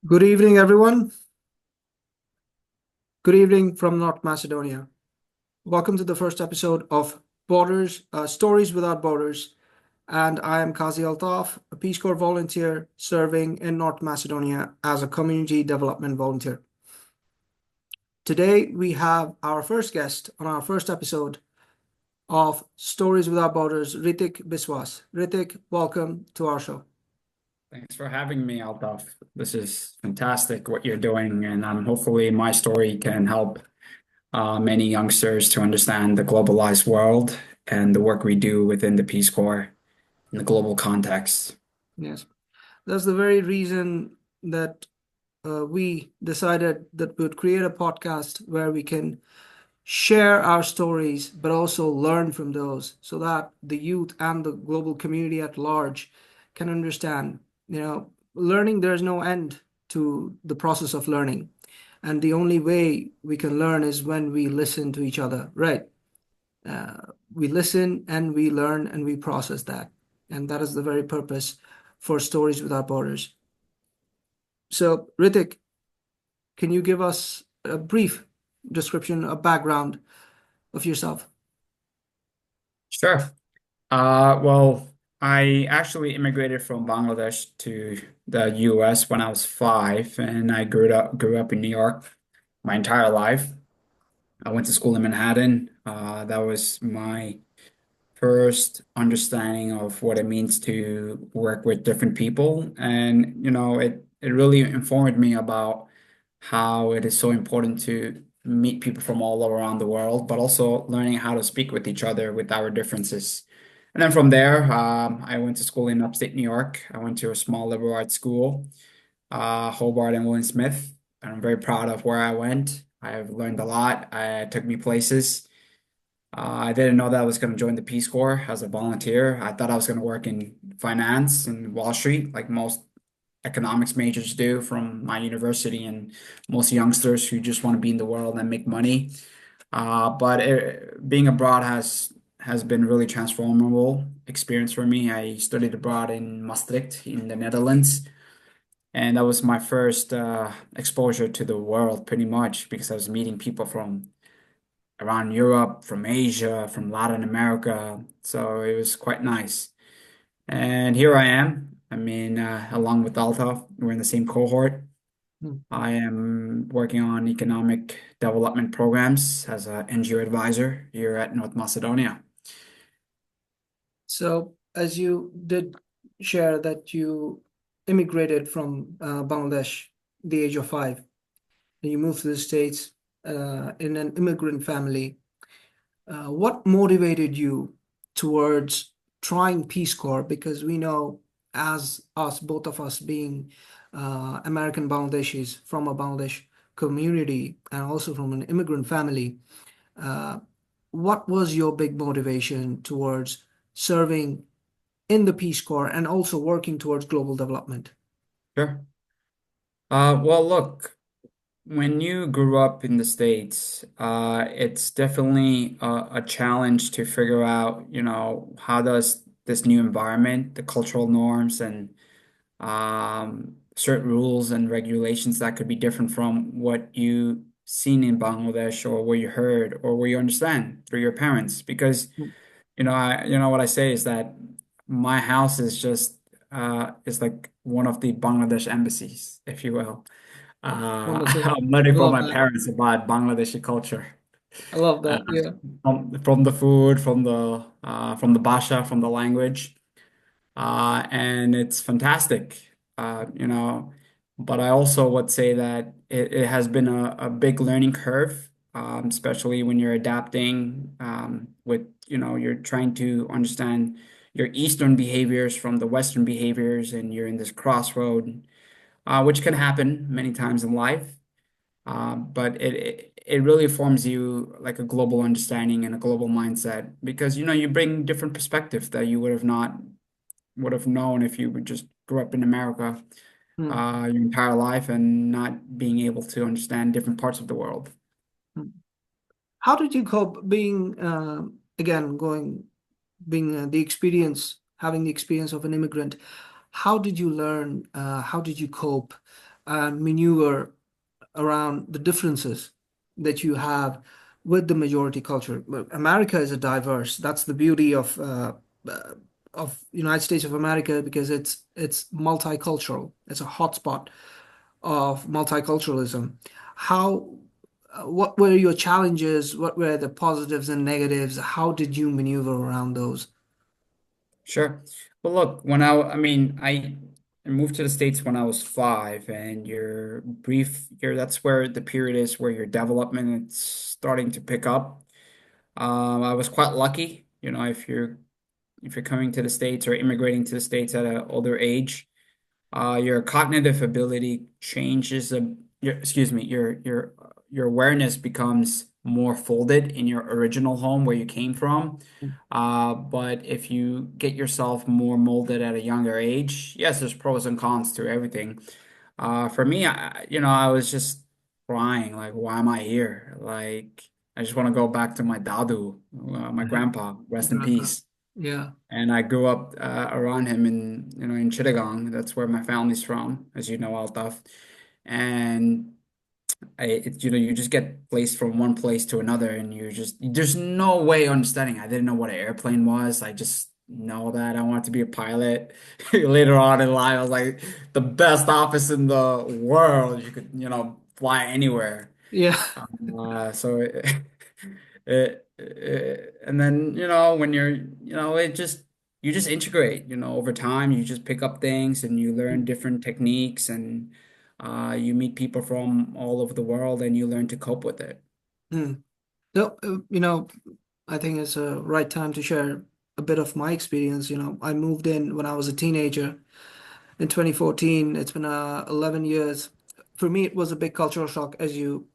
Good evening, everyone. Good evening from North Macedonia. Welcome to the first episode of Stories Without Borders. And I am Kazi Altaf, a Peace Corps volunteer serving in North Macedonia as a community development volunteer. Today, we have our first guest on our first episode of Stories Without Borders, Hrithik Biswas. Hrithik, welcome to our show. Thanks for having me, Altaf. This is fantastic what you're doing, and hopefully my story can help many youngsters to understand the globalized world and the work we do within the Peace Corps in the global context. Yes, that's the very reason that we decided that we would create a podcast where we can share our stories, but also learn from those so that the youth and the global community at large can understand. Learning, there's no end to the process of learning. And the only way we can learn is when we listen to each other, right? We listen and we learn and we process that. And that is the very purpose for Stories Without Borders. So, Hrithik, can you give us a brief description, a background of yourself? Sure. Well, I actually immigrated from Bangladesh to the US when I was 5, and I grew up in New York my entire life. I went to school in Manhattan. That was my first understanding of what it means to work with different people. And, it really informed me about how it is so important to meet people from all around the world, but also learning how to speak with each other with our differences. And then from there, I went to school in upstate New York. I went to a small liberal arts school, Hobart and William Smith. And I'm very proud of where I went. I've learned a lot. It took me places. I didn't know that I was going to join the Peace Corps as a volunteer. I thought I was going to work in finance and Wall Street, like most economics majors do from my university, and most youngsters who just want to be in the world and make money. But being abroad has been really transformable experience for me. I studied abroad in Maastricht in the Netherlands, and that was my first exposure to the world, pretty much, because I was meeting people from around Europe, from Asia, from Latin America. So it was quite nice. And here I am. I mean, along with Altaf, we're in the same cohort. Hmm. I am working on economic development programs as an NGO advisor here at North Macedonia. So, as you did share that you immigrated from Bangladesh at the age of 5, and you moved to the States in an immigrant family. What motivated you towards trying Peace Corps? Because we know, as us, both of us being American-Bangladeshis from a Bangladesh community and also from an immigrant family, uh, what was your big motivation towards serving in the Peace Corps and also working towards global development? Sure. Well, look, when you grew up in the States, it's definitely a challenge to figure out, how does this new environment, the cultural norms and certain rules and regulations that could be different from what you seen in Bangladesh or what you heard or what you understand through your parents. Because what I say is that my house is like one of the Bangladesh embassies, if you will. Wonderful. I'm learning I from love my that. parents about Bangladeshi culture. I love Uh, that. Yeah. from the food, from the basha, from the language, and it's fantastic. But I also would say that it has been a big learning curve, especially when you're adapting you're trying to understand your Eastern behaviors from the Western behaviors, and you're in this crossroad, which can happen many times in life. But it really forms you like a global understanding and a global mindset because you bring different perspectives that you would have known if you would just grew up in America Hmm. your entire life and not being able to understand different parts of the world. Hmm. How did you cope being, again, being having the experience of an immigrant? How did you learn? How did you cope and maneuver around the differences that you have with the majority culture. But America is a diverse. That's the beauty uh, of United States of America because it's multicultural. It's a hotspot of multiculturalism. How, what were your challenges? What were the positives and negatives? How did you maneuver around those? Sure. Well, look, I mean, I moved to the States when I was 5, and that's where the period is where your development is starting to pick up. I was quite lucky, if you're coming to the States or immigrating to the States at an older age. Your cognitive ability changes excuse me, your awareness becomes more folded in your original home where you came from. But if you get yourself more molded at a younger age, yes, there's pros and cons to everything. For me, I was just crying, like, why am I here? Like, I just want to go back to my dadu, my Right. grandpa, rest in Grandpa. peace. Yeah. And I grew up around him in Chittagong. That's where my family's from, as you know, Altaf. And you just get placed from one place to another, and there's no way understanding. I didn't know what an airplane was. I just know that I wanted to be a pilot. Later on in life, I was like, the best office in the world. You could, fly anywhere. Yeah. So and then when you just integrate, over time you just pick up things and you learn different techniques, and you meet people from all over the world and you learn to cope with it. Mm. So, I think it's a right time to share a bit of my experience. I moved in when I was a teenager in 2014. It's been 11 years. For me, it was a big cultural shock, as you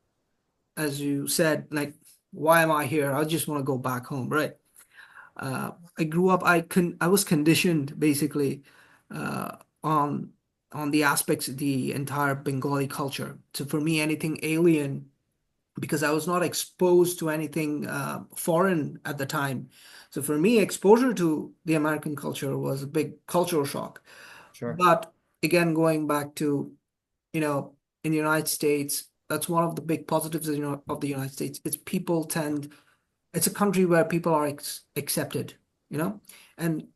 said. Like, why am I here? I just want to go back home, right? I grew up. I was conditioned basically uh, on on the aspects of the entire Bengali culture. So for me, anything alien because I was not exposed to anything foreign at the time. So for me, exposure to the American culture was a big cultural shock. Sure, But again, going back to, you know, in the United States, that's one of the big positives, of the United States. It's a country where people are accepted, and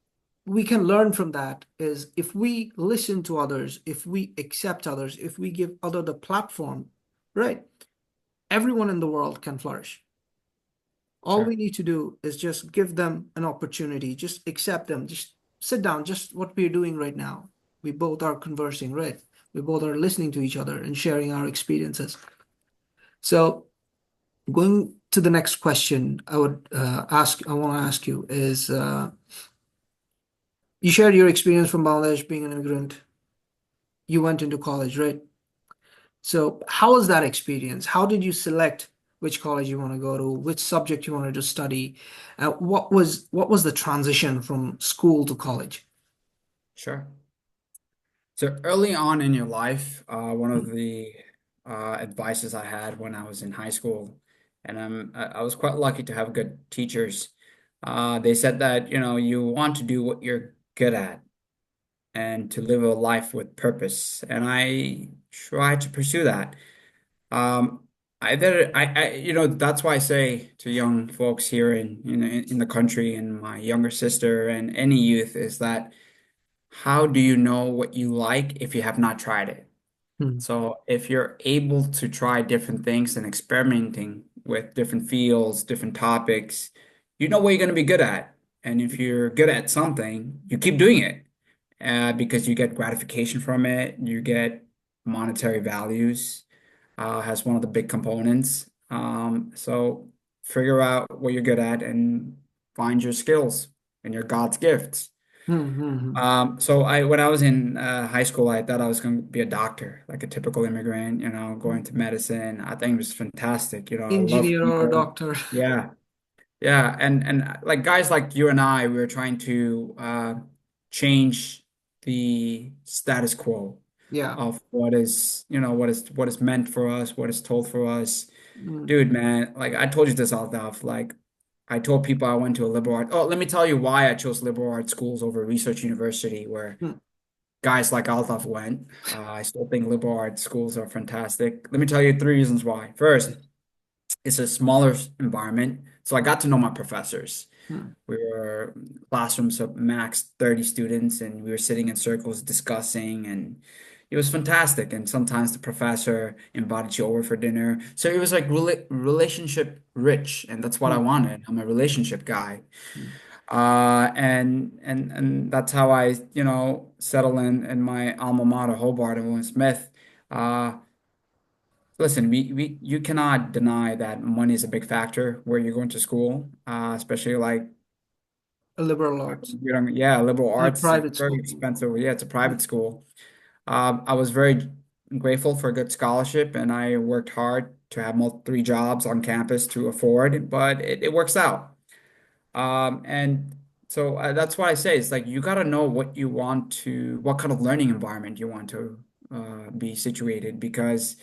we can learn from that is if we listen to others, if we accept others, if we give other the platform, right? Everyone in the world can flourish. All we sure. need to do is just give them an opportunity, just accept them, just sit down, just what we're doing right now. We both are conversing, right? We both are listening to each other and sharing our experiences. So, going to the next question, I want to ask you is you shared your experience from Bangladesh being an immigrant. You went into college, right? So, how was that experience? How did you select which college you want to go to, which subject you wanted to study? What was the transition from school to college? Sure. So early on in your life, one of the advices I had when I was in high school, and I was quite lucky to have good teachers. They said that, you want to do what you're good at and to live a life with purpose. And I tried to pursue that. Um, I did it, that's why I say to young folks here in the country, and my younger sister and any youth, is that how do you know what you like if you have not tried it? Hmm. So if you're able to try different things and experimenting with different fields, different topics, you know what you're going to be good at. And if you're good at something, you keep doing it because you get gratification from it. You get monetary values, has one of the big components. So figure out what you're good at and find your skills and your God's gifts. Hmm, hmm, hmm. So when I was in high school, I thought I was going to be a doctor, like a typical immigrant, going to medicine. I think it was fantastic. I love Engineer or a people. doctor? Yeah. Yeah. And like guys like you and I, we were trying to change the status quo Yeah. of what is meant for us, what is told for us. Hmm, Dude, man, like I told you this all off. Like I told people I went to a liberal art. Oh, let me tell you why I chose liberal arts schools over research university, where hmm. guys like Altaf went. I still think liberal arts schools are fantastic. Let me tell you three reasons why. First, it's a smaller environment, so I got to know my professors. Hmm. We were classrooms of max 30 students, and we were sitting in circles discussing, and it was fantastic. And sometimes the professor invited you over for dinner. So it was like relationship rich, and that's what I Hmm. wanted. I'm a relationship guy. Hmm. And that's how I, settle in my alma mater, Hobart and Will Smith. Uh, Listen, we you cannot deny that money is a big factor where you're going to school, especially like A liberal arts yeah, liberal and a arts is private very school. expensive. Yeah, it's a Hmm. private school. I was very grateful for a good scholarship, and I worked hard to have three jobs on campus to afford, but it works out. And so that's why I say it's like you got to know what kind of learning environment you want to be situated because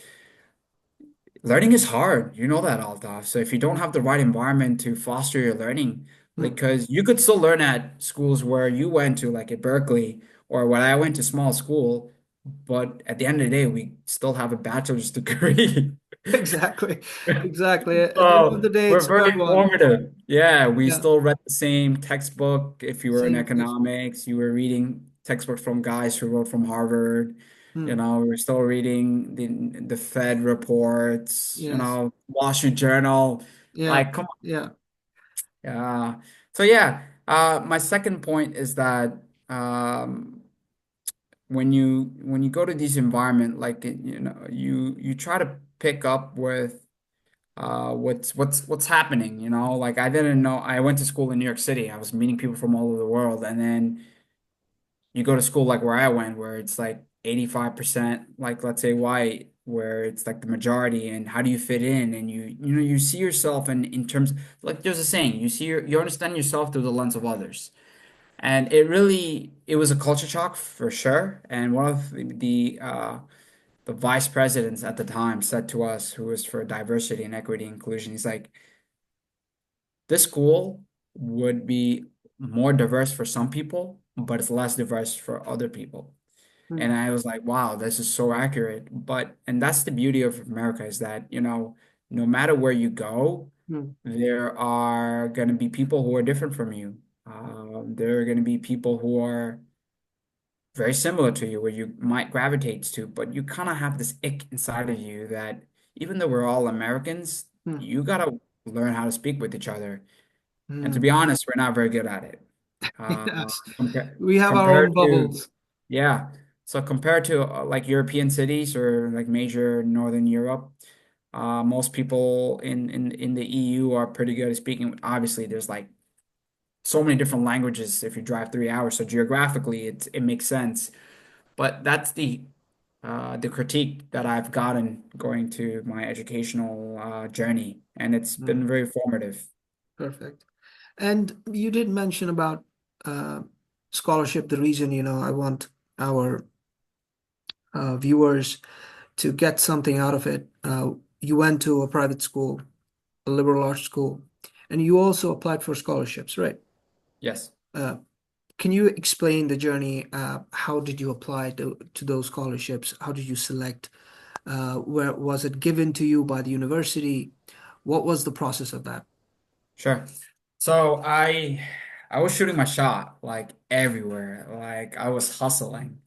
learning is hard. You know that, Altaf. So if you don't have the right environment to foster your learning, Hmm. because you could still learn at schools where you went to, like at Berkeley or when I went to small school, but at the end of the day, we still have a bachelor's degree. Exactly. Exactly. At the end of Oh, the day, we're it's very about one. informative. Yeah, we Yeah. still read the same textbook. If you were in Same textbook. economics, you were reading textbooks from guys who wrote from Harvard. Hmm. We were still reading the Fed reports, Yes. Wall Street Journal. Yeah. Like, come Yeah. on. So yeah, my second point is that when you go to these environment, like you try to pick up with what's happening, like I didn't know. I went to school in New York City. I was meeting people from all over the world, and then you go to school like where I went, where it's like 85%, like let's say white, where it's like the majority, and how do you fit in? And you see yourself in terms, like there's a saying, you understand yourself through the lens of others. And it was a culture shock for sure. And one of the vice presidents at the time said to us, who was for diversity and equity inclusion, he's like, this school would be more diverse for some people, but it's less diverse for other people. Hmm. And I was like, wow, this is so accurate. And that's the beauty of America is that, no matter where you go, Hmm. there are going to be people who are different from you. There are going to be people who are very similar to you, where you might gravitate to, but you kind of have this ick inside of you that even though we're all Americans, Hmm. you got to learn how to speak with each other. And to Hmm. be honest, we're not very good at it. Uh, Yes. compa We have our own compared to, bubbles. yeah. So compared to like European cities or like major Northern Europe, most people in the EU are pretty good at speaking. Obviously, there's like so many different languages if you drive 3 hours. So geographically, it makes sense. But that's the critique that I've gotten going to my educational journey, and it's Hmm. been very formative. Perfect. And you did mention about uh, scholarship, the reason, I want our viewers to get something out of it. You went to a private school, a liberal arts school, and you also applied for scholarships, right? Yes. Uh, can you explain the journey? How did you apply to those scholarships? How did you select? Where was it given to you by the university? What was the process of that? Sure. So I was shooting my shot like everywhere. Like I was hustling.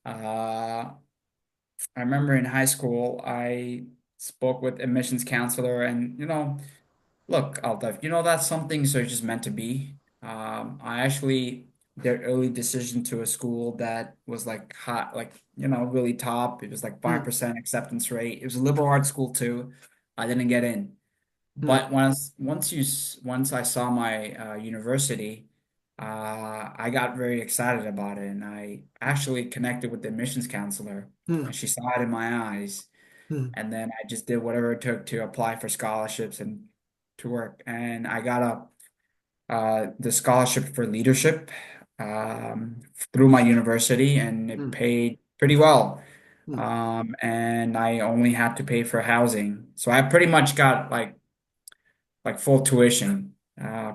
I remember in high school I spoke with admissions counselor and look, Altaf, that some things are just meant to be. I actually did early decision to a school that was like hot, like really top. It was like Hmm. 5% acceptance rate. It was a liberal arts school too. I didn't get in. Hmm. But once I saw my university, I got very excited about it, and I actually connected with the admissions counselor, Hmm. and she saw it in my eyes, Hmm. and then I just did whatever it took to apply for scholarships and to work, and I got the scholarship for leadership through my university, and it Hmm. paid pretty well. Hmm. And I only had to pay for housing, so I pretty much got like full tuition.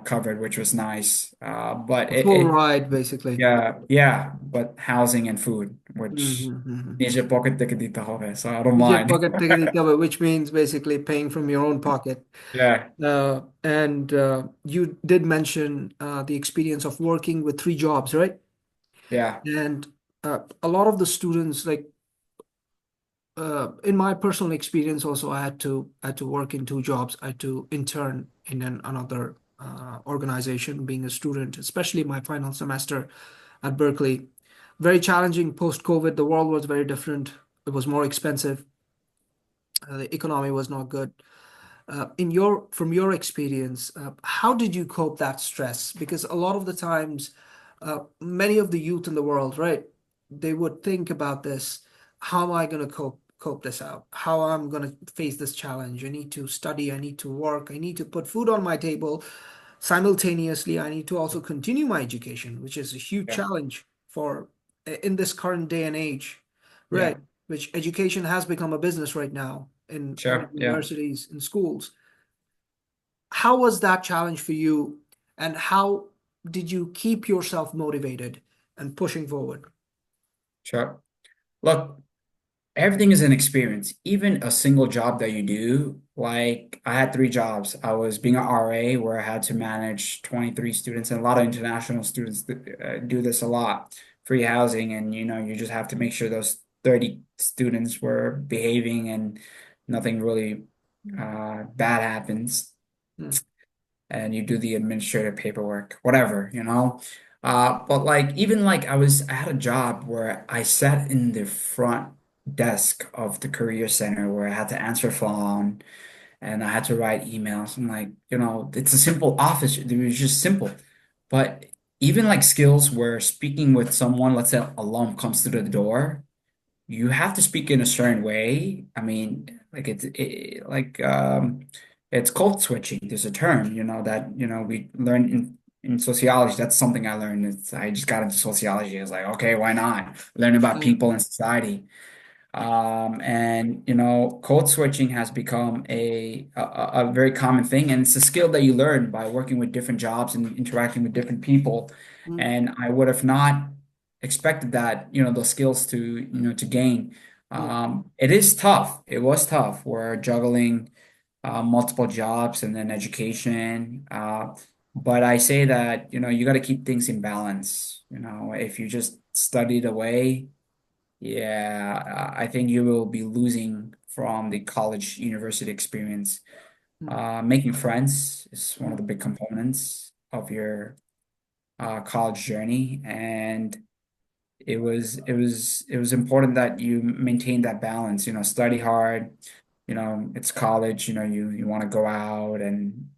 covered, which was nice. But A it, full it ride, basically. yeah, yeah, but housing and food, which Mm-hmm. nije pocket ticket dito ako, so I don't You mind. pocket ticketing cover, which means basically paying from your own pocket. Yeah, And you did mention the experience of working with three jobs, right? yeah, And a lot of the students, like in my personal experience, also I had to work in two jobs. I had to intern in another organization, being a student, especially my final semester at Berkeley. Very challenging post-COVID. The world was very different. It was more expensive. The economy was not good. From your experience, how did you cope that stress? Because a lot of the times, many of the youth in the world, right, they would think about this. How am I going to cope this out? How I'm going to face this challenge? I need to study. I need to work. I need to put food on my table. Simultaneously, I need to also continue my education, which is a huge yeah, challenge for in this current day and age, right? yeah, Which education has become a business right now in all sure, yeah, universities and schools. How was that challenge for you, and how did you keep yourself motivated and pushing forward? sure. Look, everything is an experience. Even a single job that you do, like I had three jobs. I was being an RA where I had to manage 23 students, and a lot of international students do this a lot. Free housing, and you just have to make sure those 30 students were behaving and nothing really bad happens. Hmm, And you do the administrative paperwork, whatever. But like even like I had a job where I sat in the front desk of the career center where I had to answer phone and I had to write emails. I'm like, it's a simple office. It was just simple. But even like skills where speaking with someone, let's say a alum comes through the door, you have to speak in a certain way. I mean, like it's code switching. There's a term, that we learn in sociology. That's something I learned. I just got into sociology. I was like, okay, why not? Learn about hmm, people and society. And code switching has become a very common thing, and it's a skill that you learn by working with different jobs and interacting with different people. hmm, And I would have not expected that, those skills to gain. hmm, It is tough. It was tough. We're juggling multiple jobs and then education. But I say that, you got to keep things in balance. If you just studied away. Yeah, I think you will be losing from the college university experience. hmm, Making friends is one hmm, of the big components of your college journey, and it was important that you maintain that balance. Study hard. It's college. You want to go out and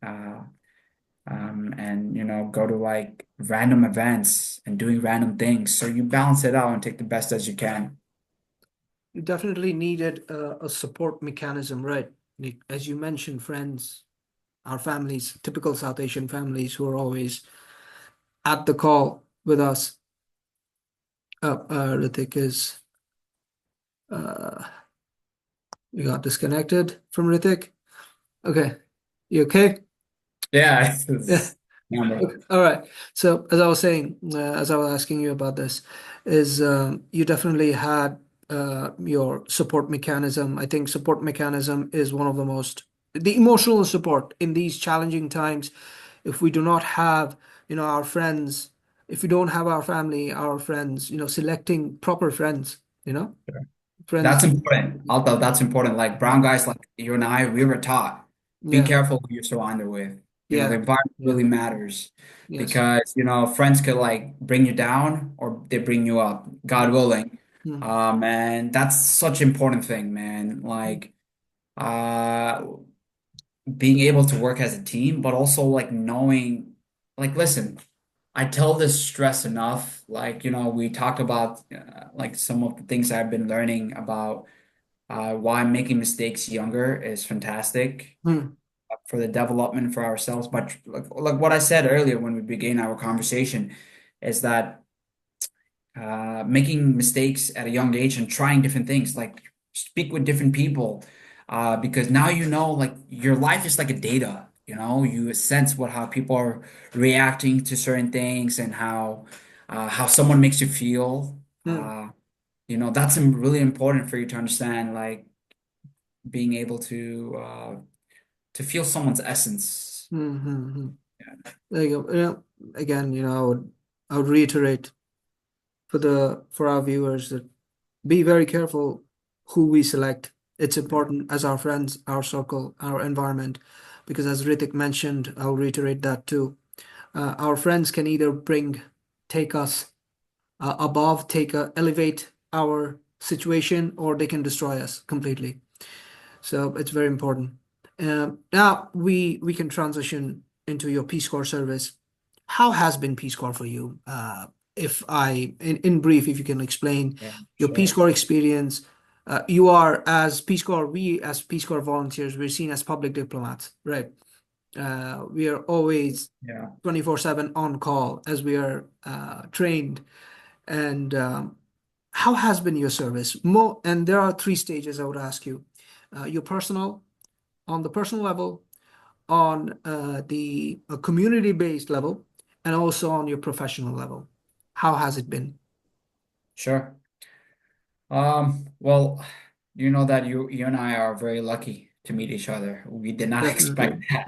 go to like random events and doing random things. So you balance it out and take the best as you can. You definitely needed a support mechanism, right? Like, as you mentioned, friends, our families, typical South Asian families who are always at the call with us. Hrithik is, uh, we got disconnected from Hrithik. Okay. You okay? Yeah, Yeah. it's number. Okay. All right. So as I was saying, as I was asking you about this, is you definitely had your support mechanism. I think support mechanism is one of the emotional support in these challenging times. If we do not have, our friends, if we don't have our family, our friends, selecting proper friends, That's friends. important. Altaf, that's important. Like Yeah. brown guys like you and I, we were taught, be Yeah. careful who you're surrounded with. The Yeah. environment Yeah. really matters Yes. because, friends could like bring you down or they bring you up, God Mm, willing. mm, And that's such important thing, man. mm, Like, uh, being able to work as a team, but also like knowing, like, listen, I tell this stress enough. Like, we talked about like some of the things I've been learning about why making mistakes younger is fantastic mm, for the development for ourselves. But like what I said earlier when we began our conversation is that making mistakes at a young age and trying different things, like speak with different people, because now like your life is like a data. You sense how people are reacting to certain things and how someone makes you feel. Hmm. That's really important for you to understand, like being able to feel someone's essence. Hmm. Hmm. Hmm. There you go. Again, I would reiterate for our viewers that be very careful who we select. It's important as our friends, our circle, our environment, because as Hrithik mentioned, I'll reiterate that too. Our friends can either take us above, elevate our situation, or they can destroy us completely. So it's very important. Now we can transition into your Peace Corps service. How has been Peace Corps for you? If I, in brief, if you can explain Yeah, your Peace sure. Corps experience. You are as Peace Corps, we as Peace Corps volunteers, we're seen as public diplomats, right? We are always Yeah, 24/7 on call as we are trained. And how has been your service? More, and there are three stages I would ask you. Your personal, on the personal level, on the community-based level, and also on your professional level. How has it been? sure. Well, you know that you and I are very lucky to meet each other. We did not expect Definitely. that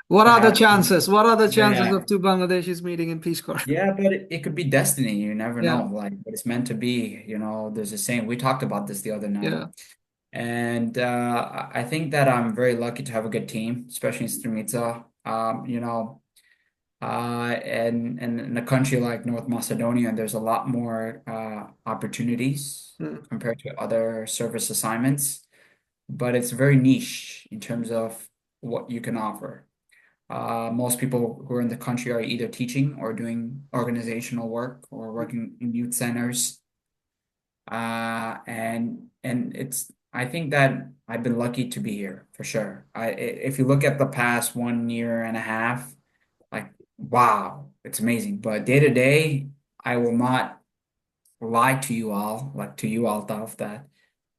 What to are the happen. chances? What are the chances Yeah. of two Bangladeshis meeting in Peace Corps? Yeah, but it could be destiny. You never Yeah, know. Like what it's meant to be, there's a saying. We talked about this the other night. yeah. And I think that I'm very lucky to have a good team, especially in Strumica. And in a country like North Macedonia, there's a lot more opportunities Mm. compared to other service assignments, but it's very niche in terms of what you can offer. Most people who are in the country are either teaching or doing organizational work or working in youth centers. And it's I think that I've been lucky to be here for sure. If you look at the past 1 year and a half, like wow, it's amazing. But day to day, I will not lie to you all, like to you, Altaf, that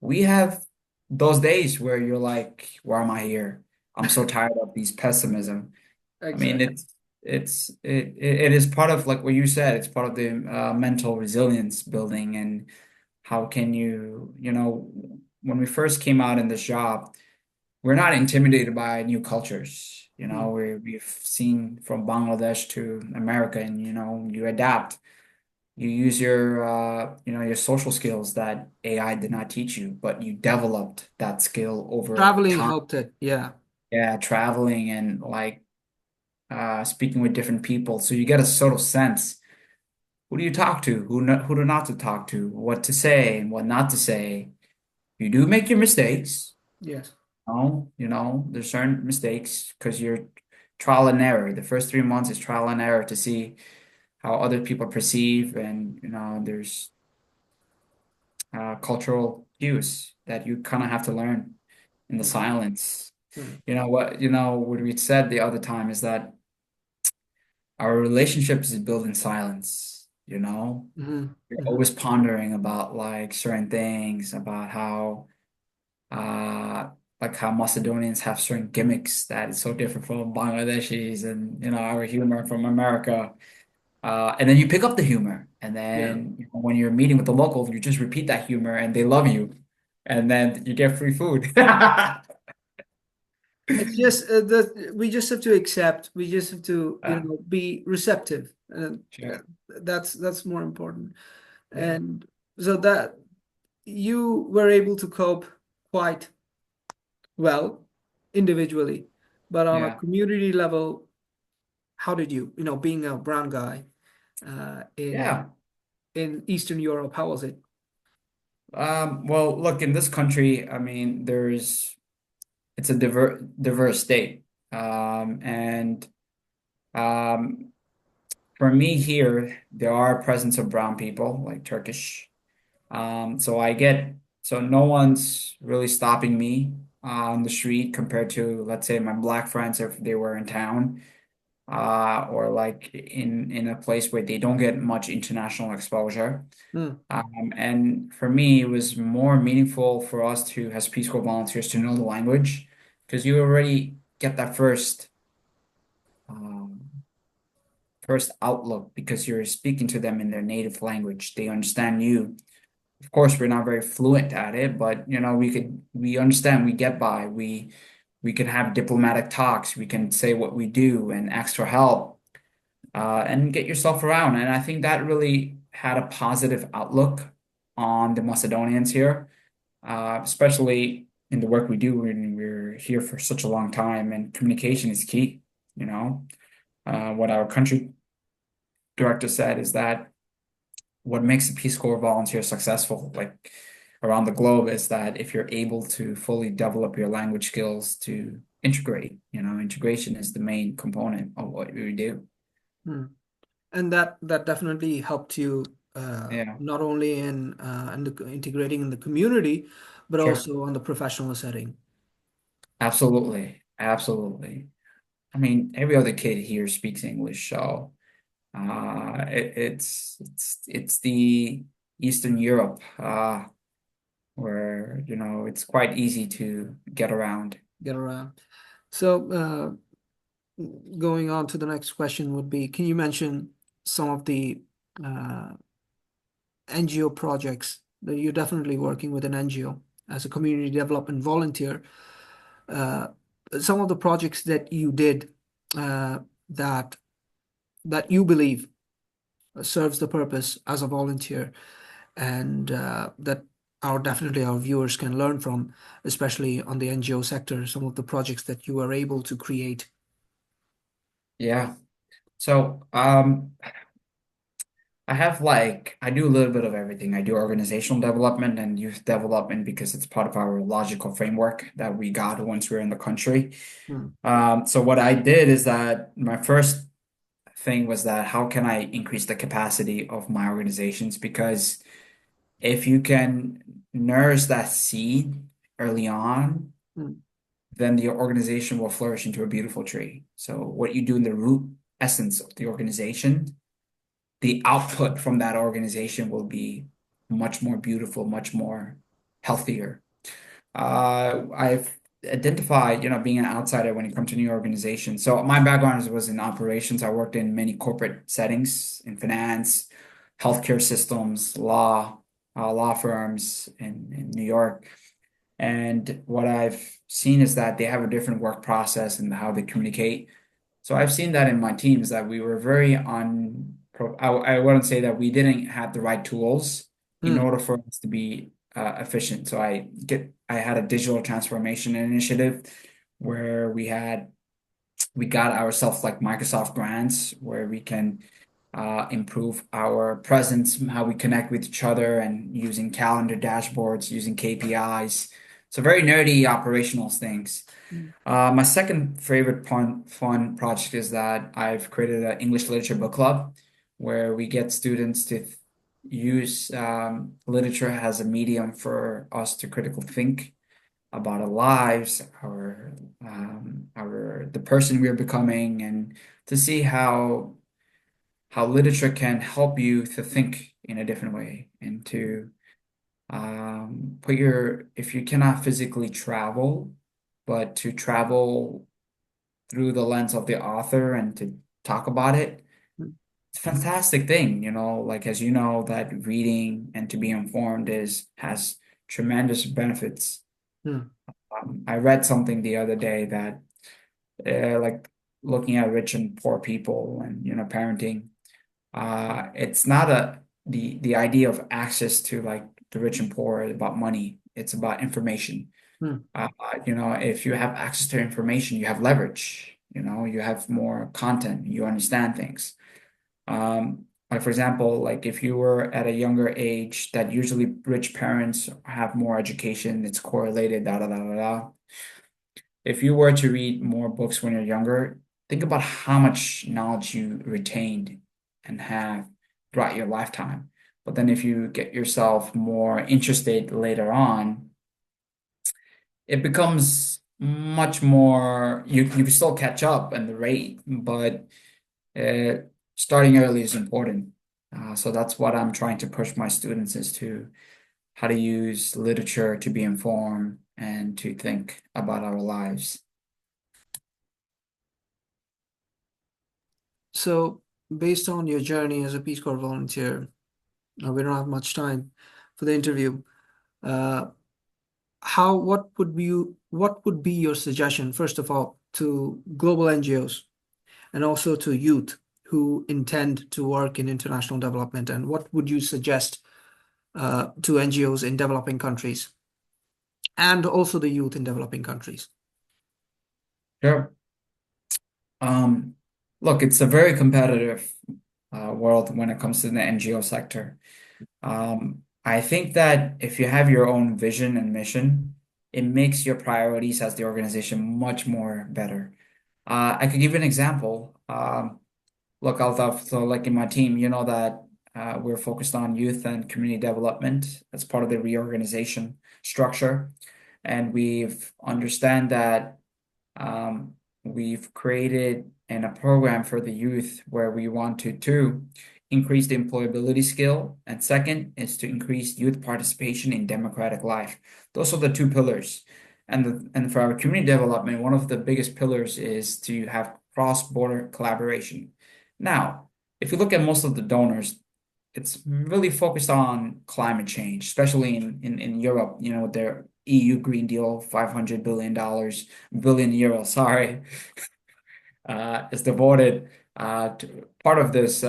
we have those days where you're like, why am I here? I'm so tired of these pessimism. I mean, Exactly. it is part of like what you said. It's part of the mental resilience building, and how can when we first came out in this job, we're not intimidated by new cultures. Mm. We've seen from Bangladesh to America, and you adapt. You use your social skills that AI did not teach you, but you developed that skill over Traveling time. helped it. Yeah, Yeah, traveling and like speaking with different people. So you get a sort of sense. Who do you talk to? Who to not to talk to? What to say and what not to say. You do make your mistakes. yes. There's certain mistakes because you're trial and error. The first 3 months is trial and error to see how other people perceive, and there's cultural cues that you kind of have to learn in the Mm. silence. Mm. What we said the other time is that our relationships is built in silence. Mhm. You're Mhm. always pondering about like certain things, about uh how Macedonians have certain gimmicks that is so different from Bangladeshis, and our humor from America. And then you pick up the humor, and Yeah. then when you're meeting with the locals, you just repeat that humor, and they love you, and then you get free food. It's just that we just have to accept. We just have to, Uh, be receptive, and sure. that's more important. Yeah. And so that you were able to cope quite well individually, but on a Yeah. community level, how did you, being a brown guy in Yeah. Eastern Europe, how was it? Well, look, in this country, I mean, it's a diverse state. And um, for me here, there are presence of brown people, like Turkish. So no one's really stopping me on the street compared to, let's say, my black friends if they were in town, or like in a place where they don't get much international exposure. Hmm. And for me, it was more meaningful for us to, as Peace Corps volunteers, to know the language, because you already get that first. first outlook because you're speaking to them in their native language. They understand you. Of course, we're not very fluent at it, but we understand, we get by. We can have diplomatic talks. We can say what we do and ask for help, and get yourself around. And I think that really had a positive outlook on the Macedonians here, especially in the work we do when we're here for such a long time. And communication is key. What our country director said is that what makes a Peace Corps volunteer successful, like around the globe, is that if you're able to fully develop your language skills to integrate, integration is the main component of what we do. Hmm. And that definitely helped you Yeah, not only in integrating in the community, but sure. also on the professional setting. Absolutely. Absolutely. I mean, every other kid here speaks English, so it's the Eastern Europe, where it's quite easy to get around. Get around. So going on to the next question would be, can you mention some of the uh, NGO projects that you're definitely working with an NGO as a community development volunteer? Uh, some of the projects that you did uh, that that you believe serves the purpose as a volunteer, and that our viewers can learn from, especially on the NGO sector, some of the projects that you are able to create. Yeah. So, I do a little bit of everything. I do organizational development and youth development because it's part of our logical framework that we got once we're in the country. Hmm, So what I did is that my first thing was that how can I increase the capacity of my organizations? Because if you can nurse that seed early on, hmm, then the organization will flourish into a beautiful tree. So what you do in the root essence of the organization, the output from that organization will be much more beautiful, much more healthier. I've identified, being an outsider when it comes to new organizations. So my background was in operations. I worked in many corporate settings in finance, healthcare systems, law firms in New York. And what I've seen is that they have a different work process and how they communicate. So I've seen that in my teams that we were very I wouldn't say that we didn't have the right tools in hmm, order for us to be efficient. So I had a digital transformation initiative where we got ourselves like Microsoft grants where we can improve our presence, how we connect with each other, and using calendar dashboards, using KPIs. So very nerdy operational things. hmm, My second favorite fun project is that I've created an English literature book club where we get students to use literature as a medium for us to critically think about our lives, the person we're becoming, and to see how literature can help you to think in a different way and to if you cannot physically travel, but to travel through the lens of the author and to talk about it. hmm, It's a fantastic thing, like as you know, that reading and to be informed has tremendous benefits. hmm, I read something the other day that like looking at rich and poor people and parenting, it's not the idea of access to like the rich and poor about money. It's about information. hmm, If you have access to information, you have leverage, you have more content, you understand things. Like for example, like if you were at a younger age, that usually rich parents have more education, it's correlated, da da da da da. If you were to read more books when you're younger, think about how much knowledge you retained and have throughout your lifetime. But then if you get yourself more interested later on, it becomes much more you still catch up in the rate, but uh, starting early is important. So that's what I'm trying to push my students is to how to use literature to be informed and to think about our lives. So based on your journey as a Peace Corps volunteer, we don't have much time for the interview. Uh, what would be your suggestion, first of all, to global NGOs and also to youth who intend to work in international development? And what would you suggest to NGOs in developing countries and also the youth in developing countries? Sure. Um, Look, it's a very competitive world when it comes to the NGO sector. I think that if you have your own vision and mission, it makes your priorities as the organization much more better. I could give you an example. Look, Altaf, so like in my team, you know that we're focused on youth and community development as part of the reorganization structure. And we've understand that um, we've created a program for the youth where we want to increase the employability skill, and second is to increase youth participation in democratic life. Those are the two pillars. And for our community development, one of the biggest pillars is to have cross-border collaboration. Now, if you look at most of the donors, it's really focused on climate change, especially in Europe, you know, their EU Green Deal, billion euros, sorry, is devoted to part of this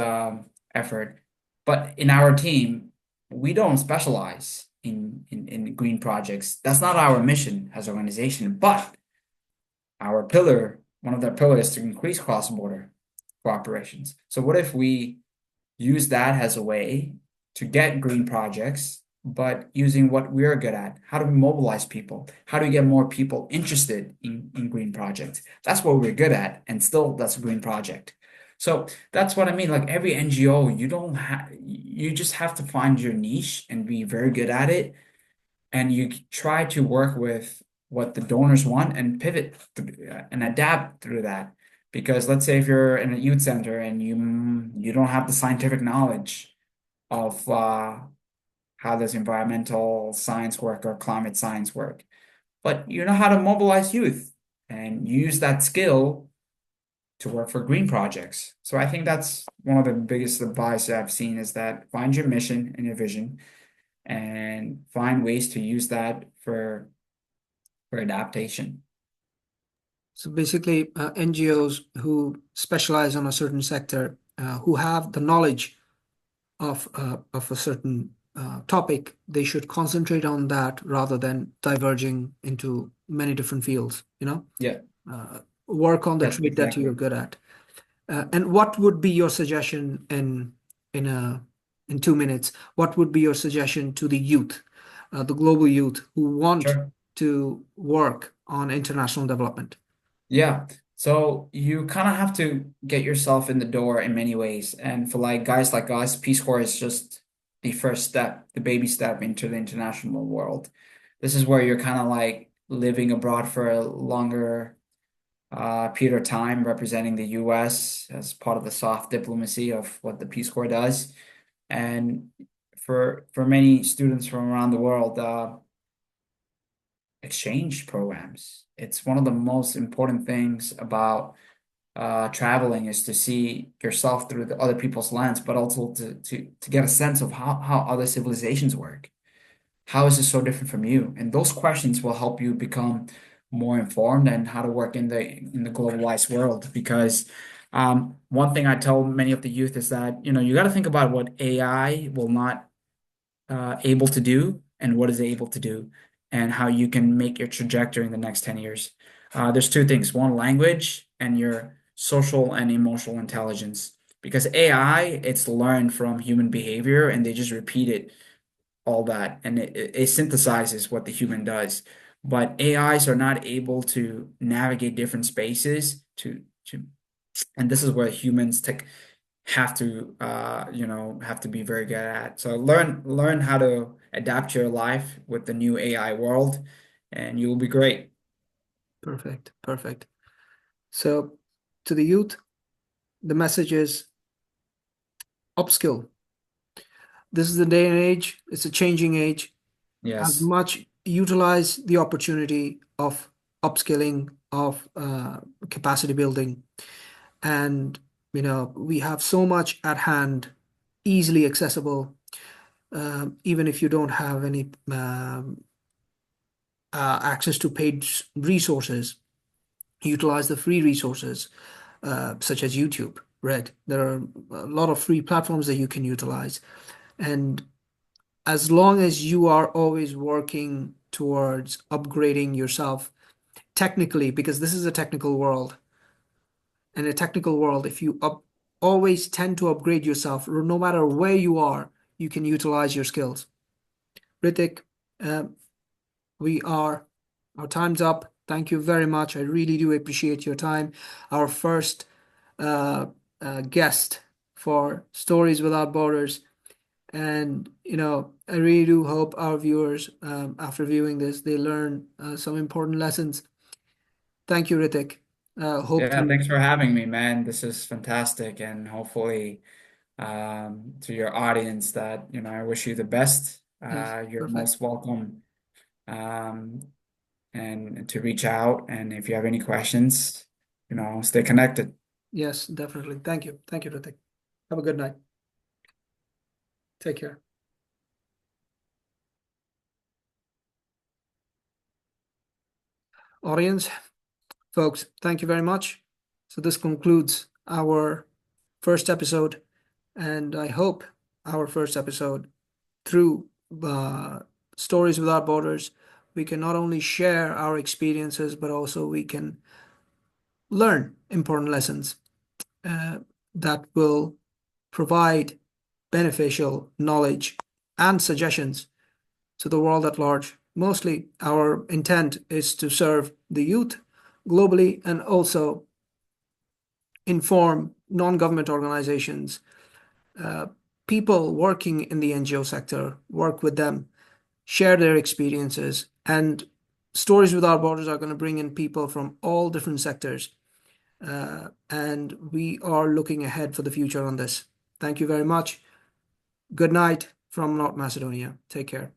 effort. But in our team, we don't specialize in green projects. That's not our mission as an organization, but our pillar, one of their pillars is to increase cross-border cooperations. So what if we use that as a way to get green projects, but using what we're good at? How do we mobilize people? How do we get more people interested in green projects? That's what we're good at, and still that's a green project. So that's what I mean. Like every NGO, you just have to find your niche and be very good at it, and you try to work with what the donors want and pivot and adapt through that. Because let's say if you're in a youth center and you don't have the scientific knowledge of how does environmental science work or climate science work, but you know how to mobilize youth and use that skill to work for green projects. So I think that's one of the biggest advice I've seen is that find your mission and your vision and find ways to use that for adaptation. So basically, NGOs who specialize on a certain sector, who have the knowledge of a certain topic, they should concentrate on that rather than diverging into many different fields, Yeah, work on the that's trade that you're exactly. good at. And what would be your suggestion in a in 2 minutes? What would be your suggestion to the youth, the global youth who want Sure. to work on international development? Yeah. So you kind of have to get yourself in the door in many ways. And for like guys like us, Peace Corps is just the first step, the baby step into the international world. This is where you're kind of like living abroad for a longer period of time, representing the US as part of the soft diplomacy of what the Peace Corps does. And for many students from around the world, exchange programs. It's one of the most important things about traveling is to see yourself through the other people's lens, but also to get a sense of how other civilizations work. How is it so different from you? And those questions will help you become more informed and how to work in the globalized world. Because one thing I tell many of the youth is that, you know, you got to think about what AI will not able to do and what is it able to do and how you can make your trajectory in the next 10 years. There's two things, one, language and your social and emotional intelligence. Because AI, it's learned from human behavior and they just repeat it, all that, and it synthesizes what the human does. But AIs are not able to navigate different spaces to and this is where humans take have to have to be very good at. So learn how to adapt your life with the new AI world and you'll be great. Perfect, perfect. So to the youth, the message is upskill. This is the day and age, it's a changing age. As Yes. much utilize the opportunity of upskilling, of capacity building, and We have so much at hand, easily accessible, even if you don't have any access to paid resources. Utilize the free resources, such as YouTube, right? There are a lot of free platforms that you can utilize. And as long as you are always working towards upgrading yourself technically, because this is a technical world, in a technical world, if you always tend to upgrade yourself, no matter where you are, you can utilize your skills. Hrithik, uh, we are, our time's up. Thank you very much. I really do appreciate your time. Our first uh, guest for Stories Without Borders. And, I really do hope our viewers, after viewing this, they learn some important lessons. Thank you, Hrithik. Hope Yeah, to, thanks for having me, man. This is fantastic, and hopefully, to your audience, that I wish you the best. yes, You're perfect. most welcome, um, and to reach out. And if you have any questions, stay connected. Yes, definitely. Thank you. Thank you, Hrithik. Have a good night. Take care. Audience, folks, thank you very much. So this concludes our first episode, and I hope our first episode through Stories Without Borders, we can not only share our experiences, but also we can learn important lessons uh, that will provide beneficial knowledge and suggestions to the world at large. Mostly, our intent is to serve the youth globally and also inform non-government organizations, uh, people working in the NGO sector, work with them, share their experiences. And Stories Without Borders are going to bring in people from all different sectors. And we are looking ahead for the future on this. Thank you very much. Good night from North Macedonia. Take care.